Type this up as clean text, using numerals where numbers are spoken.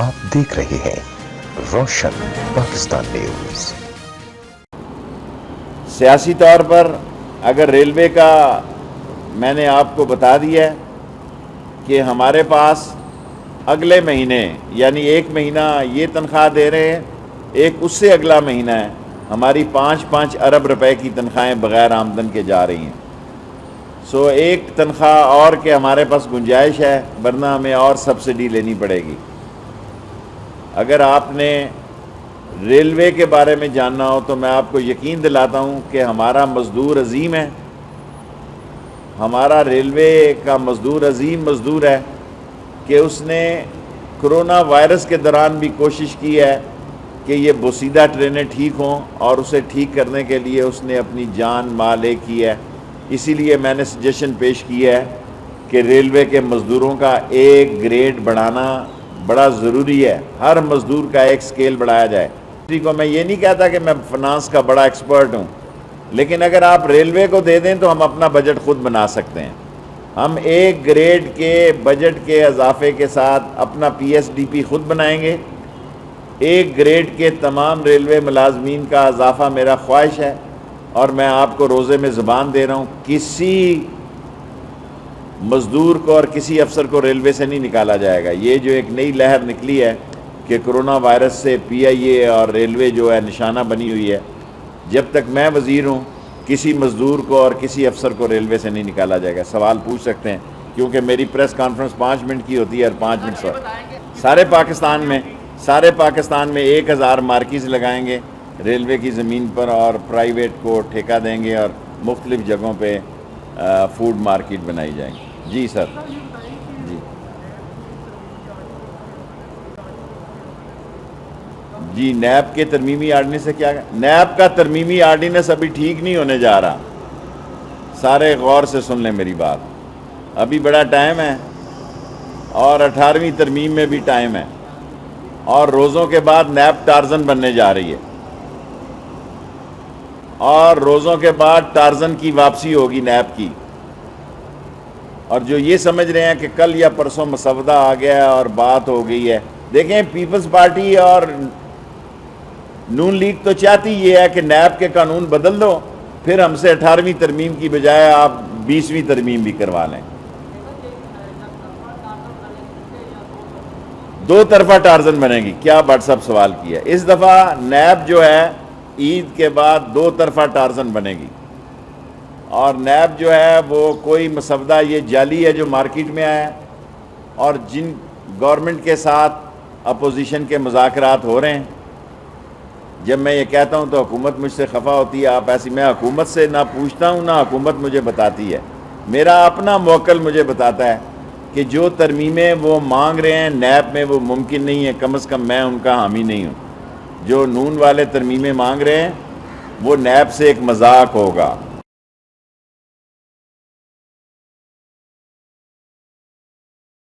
आप देख रहे हैं रोशन पाकिस्तान न्यूज। सियासी तौर पर अगर रेलवे का मैंने आपको बता दिया है कि हमारे पास अगले महीने यानी एक महीना ये तनख्वाह दे रहे हैं, एक उससे अगला महीना है हमारी 5-5 अरब रुपए की तनख्वाहें बग़ैर आमदन के जा रही हैं। सो एक तनख्वाह और के हमारे पास गुंजाइश है, वरना हमें और सब्सिडी लेनी पड़ेगी। अगर आपने रेलवे के बारे में जानना हो तो मैं आपको यकीन दिलाता हूँ कि हमारा मज़दूर अजीम है, हमारा रेलवे का मज़दूर अजीम मज़दूर है कि उसने कोरोना वायरस के दौरान भी कोशिश की है कि ये बोसीदा ट्रेनें ठीक हों, और उसे ठीक करने के लिए उसने अपनी जान माल एक की है। इसीलिए मैंने सजेशन पेश किया है कि रेलवे के मज़दूरों का एक ग्रेड बढ़ाना बड़ा ज़रूरी है, हर मज़दूर का एक स्केल बढ़ाया जाए। को मैं ये नहीं कहता कि मैं फाइनेंस का बड़ा एक्सपर्ट हूँ, लेकिन अगर आप रेलवे को दे दें तो हम अपना बजट खुद बना सकते हैं। हम एक ग्रेड के बजट के इजाफे के साथ अपना PSDP खुद बनाएंगे। एक ग्रेड के तमाम रेलवे मुलाजमीन का इजाफा मेरा ख्वाहिश है, और मैं आपको रोज़े में ज़ुबान दे रहा हूँ, किसी मज़दूर को और किसी अफसर को रेलवे से नहीं निकाला जाएगा। ये जो एक नई लहर निकली है कि कोरोना वायरस से PIA और रेलवे जो है निशाना बनी हुई है, जब तक मैं वज़ीर हूँ किसी मज़दूर को और किसी अफसर को रेलवे से नहीं निकाला जाएगा। सवाल पूछ सकते हैं, क्योंकि मेरी प्रेस कॉन्फ्रेंस 5 मिनट की होती है और 5 मिनट सारे पाकिस्तान में 1000 मार्किज़ लगाएंगे रेलवे की ज़मीन पर, और प्राइवेट को ठेका देंगे और मुख्तलिफ़ जगहों पे फूड मार्केट बनाई जाएंगी। जी सर, जी नैब के तरमीमी आर्डिनेंस से क्या? नैब का तरमीमी आर्डिनेंस अभी ठीक नहीं होने जा रहा। सारे गौर से सुन लें मेरी बात, अभी बड़ा टाइम है, और 18वीं तरमीम में भी टाइम है, और रोज़ों के बाद नैब टार्जन बनने जा रही है, और रोज़ों के बाद टार्जन की वापसी होगी नैब की। और जो ये समझ रहे हैं कि कल या परसों मसवदा आ गया है और बात हो गई है, देखें पीपल्स पार्टी और नून लीग तो चाहती ये है कि नैब के कानून बदल दो, फिर हमसे 18वीं तरमीम की बजाय आप 20वीं तरमीम भी करवा लें। दो तरफा टार्जन बनेगी। क्या भट्ट साहब सवाल किया? इस दफ़ा नैब जो है ईद के बाद 2 तरफा टार्जन बनेगी, और नैब जो है वो कोई मसवदा ये जाली है जो मार्केट में आया है, और जिन गवर्नमेंट के साथ अपोजिशन के मुज़ाकरात हो रहे हैं, जब मैं ये कहता हूँ तो हुकूमत मुझसे खफा होती है। आप ऐसी, मैं हुकूमत से ना पूछता हूँ ना हुकूमत मुझे बताती है, मेरा अपना मौकल मुझे बताता है कि जो तरमीमें वो मांग रहे हैं नैब में वो मुमकिन नहीं है, कम से कम मैं उनका हामी नहीं हूँ। जो नून वाले तरमीमें मांग रहे हैं वो नैब से एक मजाक होगा।